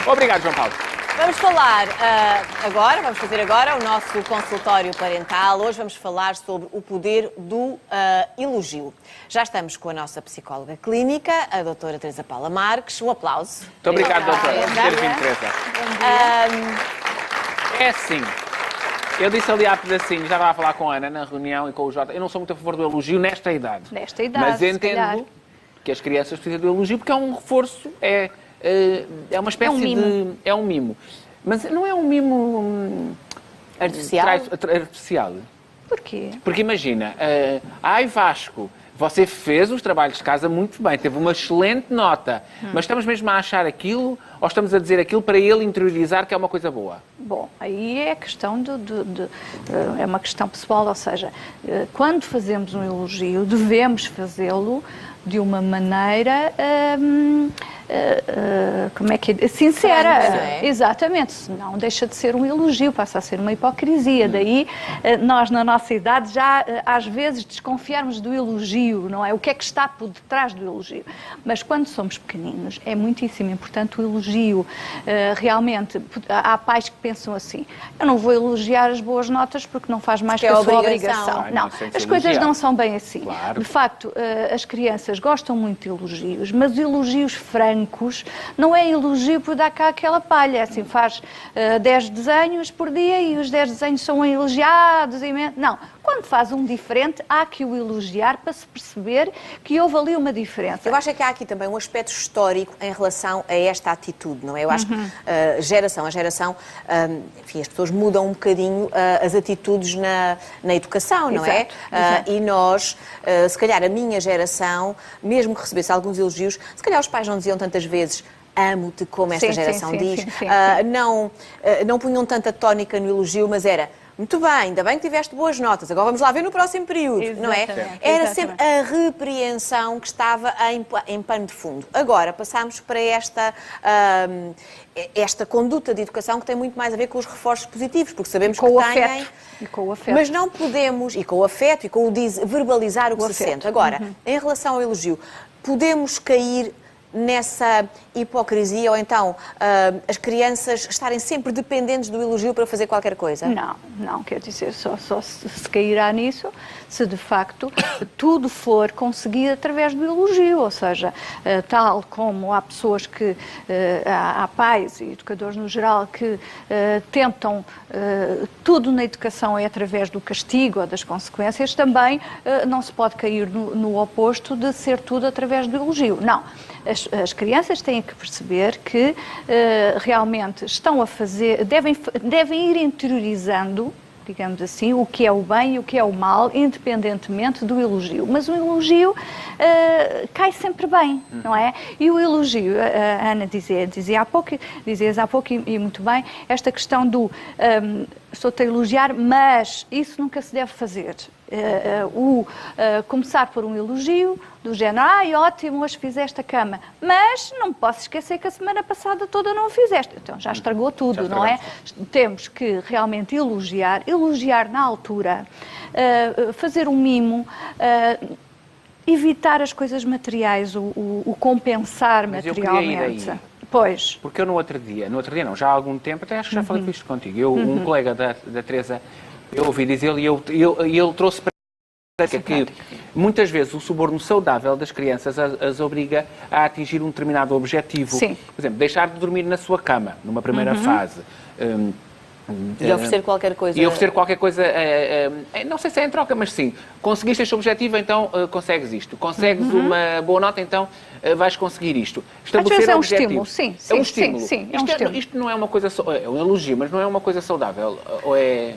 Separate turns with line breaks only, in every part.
Obrigado, João Paulo.
Vamos falar vamos fazer agora o nosso consultório parental. Hoje vamos falar sobre o poder do elogio. Já estamos com a nossa psicóloga clínica, a doutora Teresa Paula Marques. Um aplauso.
Muito obrigado, doutora. Teresa. É assim. Eu disse ali há pedacinho, já estava a falar com a Ana na reunião e com o Jota, eu não sou muito a favor do elogio nesta idade. Mas entendo que as crianças precisam do elogio porque é um reforço, é uma espécie de... É um mimo. Mas não é um mimo... Artificial.
Porquê?
Porque imagina, ai Vasco, você fez os trabalhos de casa muito bem, teve uma excelente nota, mas estamos mesmo a achar aquilo ou estamos a dizer aquilo para ele interiorizar que é uma coisa boa?
Bom, aí é questão é uma questão pessoal, ou seja, quando fazemos um elogio, devemos fazê-lo de uma maneira como é que é? Sincera.
Franca, não é?
Exatamente, senão deixa de ser um elogio, passa a ser uma hipocrisia. Daí nós na nossa idade já às vezes desconfiarmos do elogio, não é? O que é que está por detrás do elogio? Mas quando somos pequeninos é muitíssimo importante o elogio. Realmente, há pais que pensam assim, eu não vou elogiar as boas notas porque não faz mais que a sua obrigação. Não, as coisas não são bem assim.
Claro.
De facto, as crianças gostam muito de elogios, mas elogios francos não é elogio por dar cá aquela palha, assim, faz 10 desenhos por dia e os 10 desenhos são elogiados. Não, quando faz um diferente, há que o elogiar para se perceber que houve ali uma diferença.
Eu acho que há aqui também um aspecto histórico em relação a esta atitude, não é? Eu acho que geração a geração, enfim, as pessoas mudam um bocadinho as atitudes na educação, não é?
Exato.
E nós, se calhar a minha geração, mesmo que recebesse alguns elogios, se calhar os pais não diziam tantas vezes amo-te, como esta geração diz.
Sim.
Não punham tanta tónica no elogio, mas era muito bem, ainda bem que tiveste boas notas, agora vamos lá ver no próximo período, não é? Era sempre a repreensão que estava em pano de fundo. Agora passamos para esta conduta de educação que tem muito mais a ver com os reforços positivos, porque sabemos que têm...
E com o afeto.
Mas não podemos, e com o afeto, e com o verbalizar o que se sente. Agora, em relação ao elogio, podemos cair nessa hipocrisia ou então as crianças estarem sempre dependentes do elogio para fazer qualquer coisa?
Não, quer dizer, só se cairá nisso se de facto tudo for conseguido através do elogio, ou seja, tal como há pessoas que, há pais e educadores no geral que tentam tudo na educação é através do castigo ou das consequências, também não se pode cair no oposto de ser tudo através do elogio. Não. As crianças têm que perceber que realmente estão a fazer, devem ir interiorizando, digamos assim, o que é o bem e o que é o mal, independentemente do elogio. Mas o elogio cai sempre bem, não é? E o elogio, a Ana dizias há pouco e muito bem, esta questão do estou-te a elogiar, mas isso nunca se deve fazer. Começar por um elogio do género, ótimo, hoje fizeste a cama, mas não posso esquecer que a semana passada toda não a fizeste. Então já estragou tudo, não é? Temos que realmente elogiar na altura, fazer um mimo, evitar as coisas materiais, o compensar materialmente. Pois.
Porque eu no outro dia não, já há algum tempo, até acho que já falei isto contigo, um colega da Teresa, eu ouvi dizer e ele trouxe para que muitas vezes o suborno saudável das crianças as obriga a atingir um determinado objetivo.
Sim.
Por exemplo, deixar de dormir na sua cama, numa primeira fase.
E oferecer qualquer coisa.
Não sei se é em troca, mas sim. Conseguiste este objetivo, então consegues isto. Consegues uma boa nota, então vais conseguir isto.
Estabelecer é um estímulo, sim.
É um estímulo.
Isto
não é uma coisa... É um elogio, mas não é uma coisa saudável. Ou é...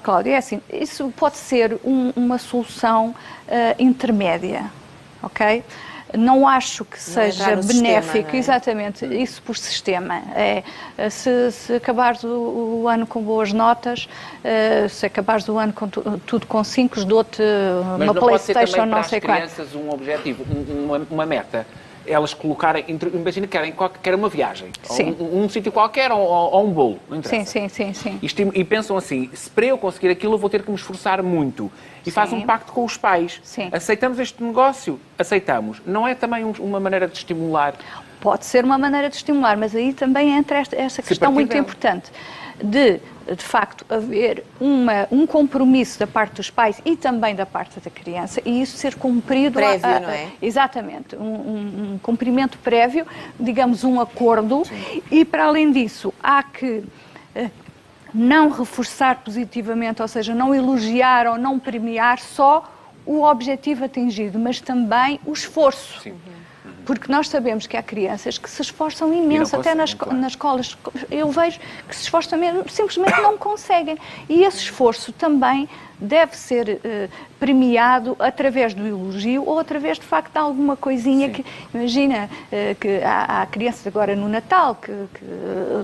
Cláudia, é assim, isso pode ser uma solução intermédia, ok? Não acho que seja benéfico, sistema, exatamente, isso por sistema. Se acabares o ano com boas notas, se acabares o ano com tudo com 5, dou-te uma PlayStation, não sei qual.
Mas não pode ser também para as crianças um objetivo, uma meta. Elas colocarem, imagina que querem uma viagem, um sítio qualquer ou um bolo, não interessa.
Sim.
E pensam assim, se para eu conseguir aquilo eu vou ter que me esforçar muito. E faz um pacto com os pais.
Sim.
Aceitamos este negócio? Aceitamos. Não é também uma maneira de estimular
Pode ser uma maneira de estimular, mas aí também entra essa questão muito importante de facto, haver um compromisso da parte dos pais e também da parte da criança e isso ser cumprido...
Prévio, não é?
Exatamente. Um cumprimento prévio, digamos, um acordo. Sim. E, para além disso, há que não reforçar positivamente, ou seja, não elogiar ou não premiar só o objetivo atingido, mas também o esforço. Sim. Porque nós sabemos que há crianças que se esforçam imenso, até nas escolas. Eu vejo que se esforçam mesmo, simplesmente não conseguem. E esse esforço também deve ser premiado através do elogio ou através, de facto, de alguma coisinha. Sim. Que, imagina, que há crianças agora no Natal, que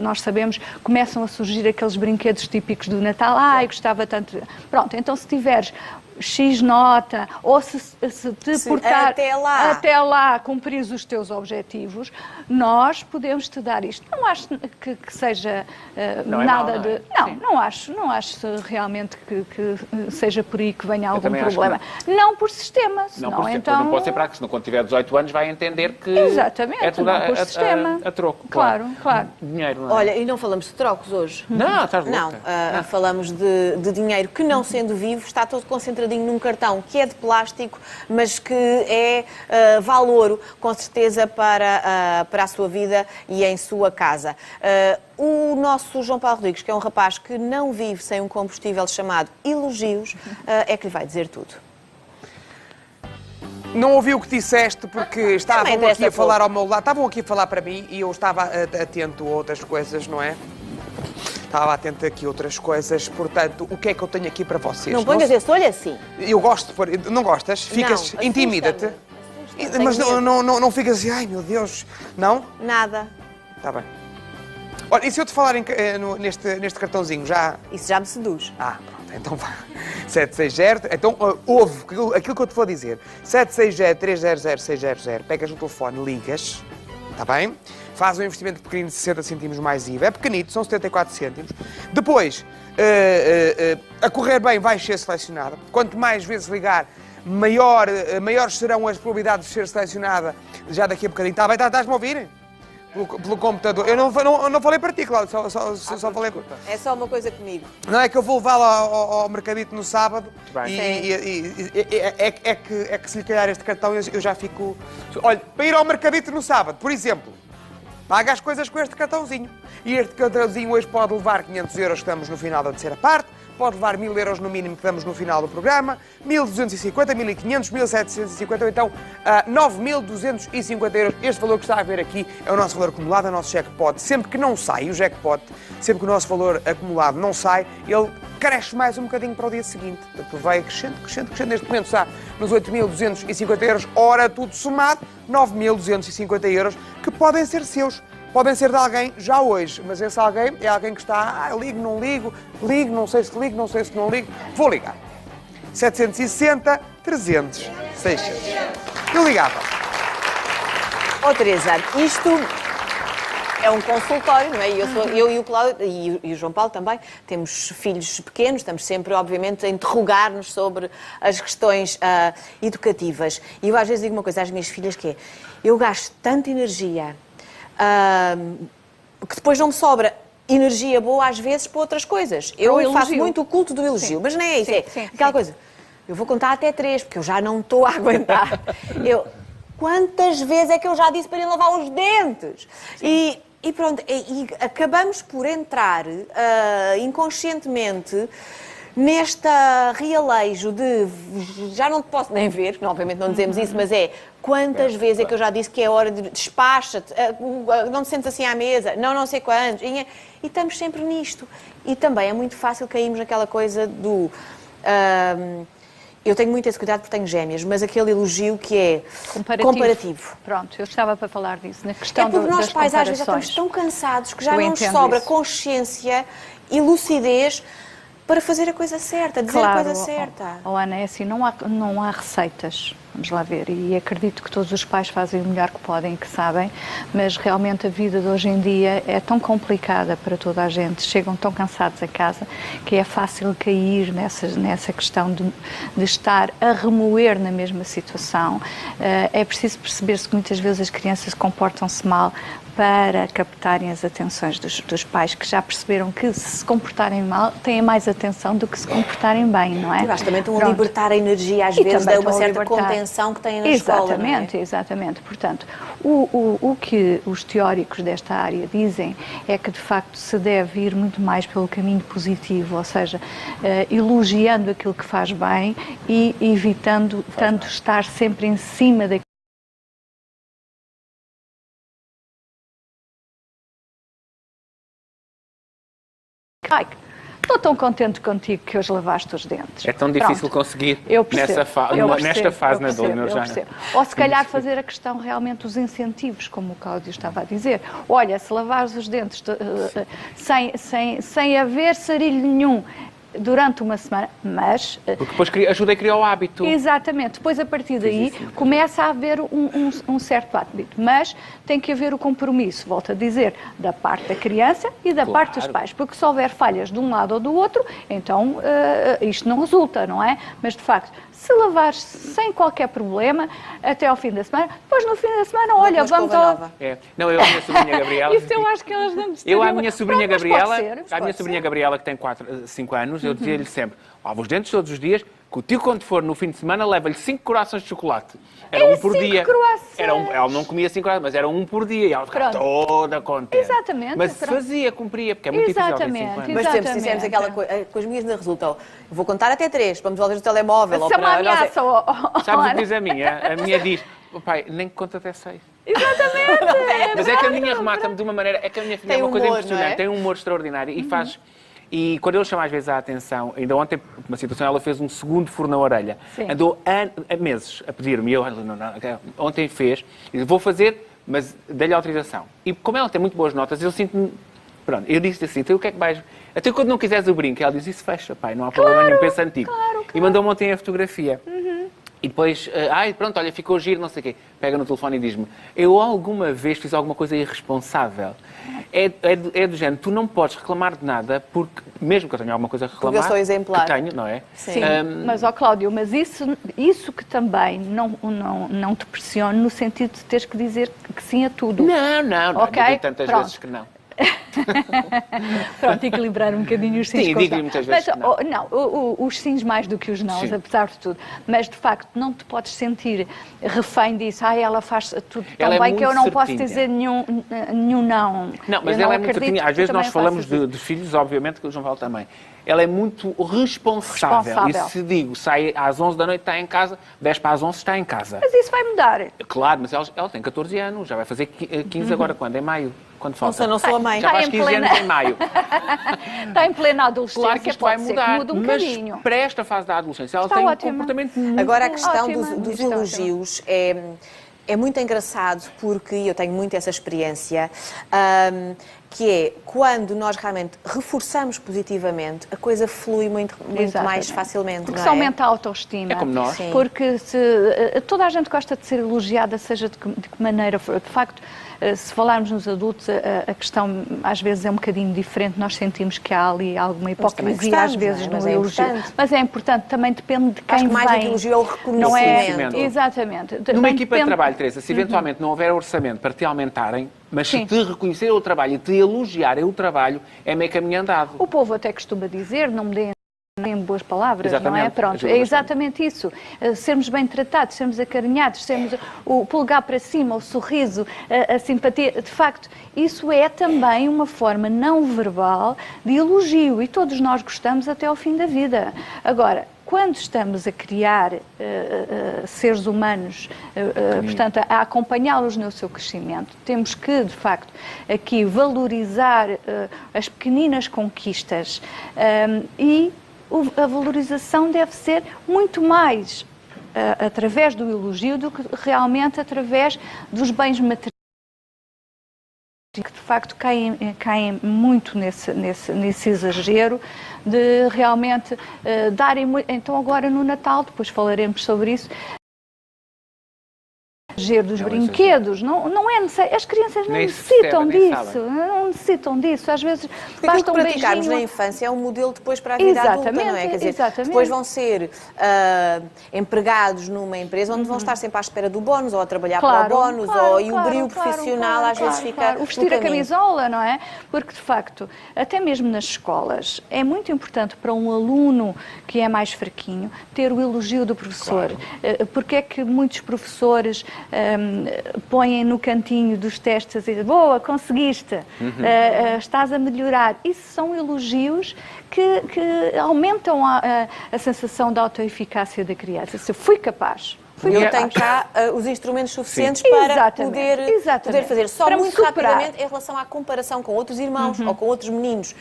nós sabemos, começam a surgir aqueles brinquedos típicos do Natal. Eu gostava tanto... Pronto, então se tiveres X nota, ou se te portar até lá cumprires os teus objetivos, nós podemos te dar isto. Não acho que seja nada de... Não acho realmente que seja por aí que venha algum problema. Não por sistema, senão então...
Não pode ser prático, senão quando tiver 18 anos vai entender que...
Exatamente,
é tudo
por sistema.
A troco.
Claro.
Dinheiro, não é?
Olha, e não falamos de trocos hoje?
Não, estás louca.
Não, falamos de dinheiro que, não sendo vivo, está todo concentradinho num cartão que é de plástico, mas que é valouro, com certeza, para a sua vida e em sua casa. O nosso João Paulo Rodrigues, que é um rapaz que não vive sem um combustível chamado elogios, é que lhe vai dizer tudo.
Não ouvi o que disseste porque estavam aqui a falar ao meu lado, estavam aqui a falar para mim e eu estava atento a outras coisas, não é? Estava atento aqui a outras coisas, portanto, o que é que eu tenho aqui para vocês?
Não ponhas esse olho assim.
Eu gosto de pôr... Não gostas? Ficas... Intimida-te? Mas não ficas assim, ai meu Deus, não?
Nada.
Está bem. Olha, e se eu te falar neste cartãozinho, já...
Isso já me seduz.
Pronto, então vá. 760, então ouve aquilo que eu te vou dizer. 760-300-600, pegas no telefone, ligas, está bem? Faz um investimento pequenino de 60 cêntimos mais IVA, é pequenito, são 74 cêntimos. Depois, a correr bem vai ser selecionada. Quanto mais vezes ligar, maiores serão as probabilidades de ser selecionada já daqui a bocadinho. Está bem? Estás-me a ouvir? Pelo computador. Eu não falei para ti, Cláudio, só falei...
É só uma coisa comigo.
Não é que eu vou levá-lo ao mercadito no sábado é que se lhe calhar este cartão eu já fico... Olha, para ir ao mercadito no sábado, por exemplo, paga as coisas com este cartãozinho. E este cartãozinho hoje pode levar 500 euros, que estamos no final da terceira parte, pode levar 1000 euros no mínimo, que estamos no final do programa, 1250, 1500, 1750, ou então 9250 euros. Este valor que está a ver aqui é o nosso valor acumulado, é o nosso jackpot. Sempre que não sai o jackpot, sempre que o nosso valor acumulado não sai, ele cresce mais um bocadinho para o dia seguinte. Portanto, vai crescendo. Neste momento está nos 8.250 euros, ora tudo somado, 9.250 euros, que podem ser seus. Podem ser de alguém já hoje, mas esse alguém é alguém que está, ligo, não ligo, não sei se ligo, não sei se não ligo, vou ligar. 760, 300, 600. Eu ligava.
Teresa, isto é um consultório, não é? Eu e o Cláudio, e o João Paulo também, temos filhos pequenos, estamos sempre, obviamente, a interrogar-nos sobre as questões educativas. E eu às vezes digo uma coisa às minhas filhas que é, eu gasto tanta energia... que depois não me sobra energia boa às vezes para outras coisas. Eu faço muito o culto do elogio, mas nem é isso, aquela coisa. Eu vou contar até 3, porque eu já não estou a aguentar. Quantas vezes é que eu já disse para ele lavar os dentes? E pronto, e acabamos por entrar inconscientemente neste realejo de já não te posso nem ver, que obviamente não dizemos isso, mas quantas vezes é que eu já disse que é hora de despacha-te, não te sentes assim à mesa, não sei quantos, e estamos sempre nisto. E também é muito fácil cairmos naquela coisa do... eu tenho muito esse cuidado porque tenho gêmeas, mas aquele elogio que é comparativo.
Pronto, eu estava para falar disso, na questão
porque nós pais às vezes já estamos tão cansados que já não nos sobra consciência e lucidez para fazer a coisa certa, dizer a coisa certa.
Ana, é assim, não há receitas. Vamos lá ver, e acredito que todos os pais fazem o melhor que podem e que sabem, mas realmente a vida de hoje em dia é tão complicada para toda a gente, chegam tão cansados a casa, que é fácil cair nessa questão de estar a remoer na mesma situação. É preciso perceber-se que muitas vezes as crianças comportam-se mal para captarem as atenções dos pais, que já perceberam que se comportarem mal, têm mais atenção do que se comportarem bem, não é?
Eu acho que também estão a libertar a energia, às vezes, de uma certa contenção que têm na escola,
Exatamente, exatamente. Portanto, o que os teóricos desta área dizem é que, de facto, se deve ir muito mais pelo caminho positivo, ou seja, elogiando aquilo que faz bem e evitando tanto estar sempre em cima daquilo. Ai, estou tão contente contigo que hoje lavaste os dentes.
É tão difícil conseguir nesta fase na adolescência.
Ou se calhar fazer a questão realmente dos incentivos, como o Cláudio estava a dizer. Olha, se lavares os dentes sem haver sarilho nenhum durante uma semana, mas...
Porque depois ajuda a criar o hábito.
Exatamente. Depois, a partir daí, começa a haver um certo hábito. Mas tem que haver o compromisso, volto a dizer, da parte da criança e da parte dos pais. Porque se houver falhas de um lado ou do outro, então isto não resulta, não é? Mas, de facto, se lavares sem qualquer problema até ao fim da semana, depois no fim da semana, olha, vamos ao...
Não, eu a minha sobrinha Gabriela...
Isso eu acho que elas não me
Eu à minha sobrinha Gabriela, sobrinha Gabriela, que tem 5 anos, eu dizia-lhe sempre, lava os dentes todos os dias, que o tio, quando for no fim de semana, leva-lhe 5 croissants de chocolate. Era um por dia. Ela não comia 5 croissants, mas era um por dia. E ela ficava toda contente.
Exatamente.
Mas cumpria, porque é muito difícil ter 5 anos.
Mas sempre se dissemos aquela coisa, com as minhas não resultam. Vou contar até 3, vamos ver no telemóvel.
Isso é uma ameaça.
Sabes o que diz a minha? A minha diz, pai, nem conta até 6.
Exatamente.
Mas é que a minha remata-me de uma maneira... É que a minha filha é uma coisa impressionante, tem um humor extraordinário e faz... E quando ele chama às vezes a atenção, ainda ontem, uma situação, ela fez um segundo furo na orelha. Sim. Andou meses a pedir-me, e eu, ontem fez, e vou fazer, mas dei-lhe autorização. E como ela tem muito boas notas, eu sinto-me... Pronto, eu disse assim, então o que é que vais... Até quando não quiseres o brinco, ela diz, isso fecha, pai, não há problema nenhum, pensa antigo. Claro. E mandou-me ontem a fotografia. E depois, pronto, olha, ficou giro, não sei o quê. Pega no telefone e diz-me, eu alguma vez fiz alguma coisa irresponsável? É do género, tu não podes reclamar de nada, porque, mesmo que eu tenha alguma coisa a reclamar...
Porque eu sou exemplar.
Que tenho, não é?
Sim, mas, Cláudio, mas isso que também não te pressione no sentido de teres que dizer que sim a tudo.
Não, okay? Digo tantas vezes que não.
Pronto, equilibrar um bocadinho os sims.
Sim, digo-lhe muitas vezes que não.
Os sims mais do que os nãos, apesar de tudo. Mas, de facto, não te podes sentir refém disso. Ela faz tudo tão bem que eu não posso dizer nenhum não.
Não, mas ela é muito certinha. Às vezes nós falamos dos filhos, obviamente, que o João Paulo também. Ela é muito responsável. E se digo, sai às 11 da noite, está em casa, 10 para as 11 está em casa.
Mas isso vai mudar.
Claro, mas ela tem 14 anos, já vai fazer 15 agora, quando? Em maio. Quando falta?
Não sou a mãe.
Já faz 15 anos em maio.
Está em plena adolescência,
claro que isto vai mudar,
muda um bocadinho.
Mas para esta fase da adolescência, ela tem um comportamento muito...
Agora, a questão dos elogios é muito engraçado, porque eu tenho muito essa experiência, que é quando nós realmente reforçamos positivamente, a coisa flui muito mais facilmente.
Porque se aumenta a autoestima.
É como nós.
Sim. Porque toda a gente gosta de ser elogiada, seja de que maneira for. De facto, se falarmos nos adultos, a questão às vezes é um bocadinho diferente. Nós sentimos que há ali alguma hipocrisia às vezes no elogio. Mas é importante, também depende de quem vem.
Mais do que elogio é o reconhecimento.
Exatamente.
Numa equipa de trabalho, Teresa, se eventualmente não houver orçamento para te aumentarem, mas se te reconhecer o trabalho e te elogiarem o trabalho, é meio caminho andado.
O povo até costuma dizer, não me deem boas palavras,
exatamente,
não é? Pronto, é exatamente isso. Sermos bem tratados, sermos acarinhados, sermos o polegar para cima, o sorriso, a simpatia. De facto, isso é também uma forma não verbal de elogio e todos nós gostamos até ao fim da vida. Agora, quando estamos a criar seres humanos, portanto, a acompanhá-los no seu crescimento, temos que, de facto, aqui valorizar as pequeninas conquistas e a valorização deve ser muito mais através do elogio do que realmente através dos bens materiais, que de facto caem muito nesse exagero de realmente darem muito. Então agora no Natal, depois falaremos sobre isso, exagero dos brinquedos, não é necessário. As crianças não necessitam disso, não necessitam disso. Às vezes basta um beijinho.
Praticarmos na infância é um modelo depois para a vida adulta, não é? Quer dizer, depois vão ser empregados numa empresa onde vão estar sempre à espera do bónus, ou a trabalhar para o bónus, e o brilho profissional às vezes fica
o vestir a camisola, não é? Porque, de facto, até mesmo nas escolas, é muito importante para um aluno que é mais fraquinho ter o elogio do professor. Porque é que muitos professores põem no cantinho dos testes a dizer, boa, conseguiste, estás a melhorar. Isso são elogios que aumentam a sensação da autoeficácia da criança. Se eu fui capaz...
Eu tenho cá os instrumentos suficientes para poder fazer. Só para muito rapidamente, em relação à comparação com outros irmãos ou com outros meninos,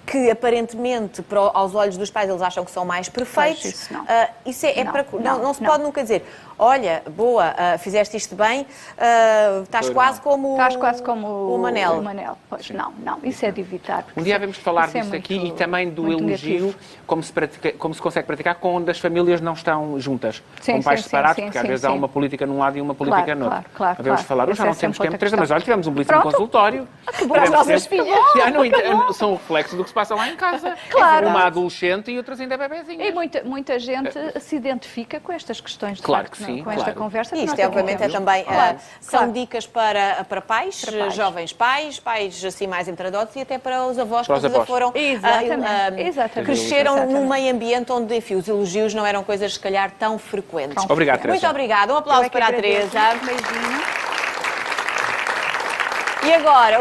que aparentemente, aos olhos dos pais, eles acham que são mais perfeitos. Isso não se pode nunca dizer, olha, boa, fizeste isto bem, estás quase como o Manel.
O Manel. Pois, não, isso é de evitar.
Um dia havemos de falar disto aqui e também do elogio, como se consegue praticar quando as famílias não estão juntas, com pais separados, porque às vezes há uma política num lado e uma política no outro. Havemos de falar, já não temos tempo, Teresa, mas olha, tivemos um belíssimo consultório.
As nossas filhas.
São o reflexo do que se passa lá em casa.
Claro.
Uma adolescente e outras ainda bebezinhas.
E muita gente se identifica com estas questões, de
claro
facto,
que sim,
com esta conversa.
Isto, obviamente, é também... São dicas para pais, jovens pais assim mais entradotes, e até para os avós que foram... Cresceram num meio ambiente onde, enfim, os elogios não eram coisas, se calhar, tão frequentes.
Obrigado, Teresa.
Muito obrigada. Um aplauso para a Teresa.
Um beijinho.
E agora...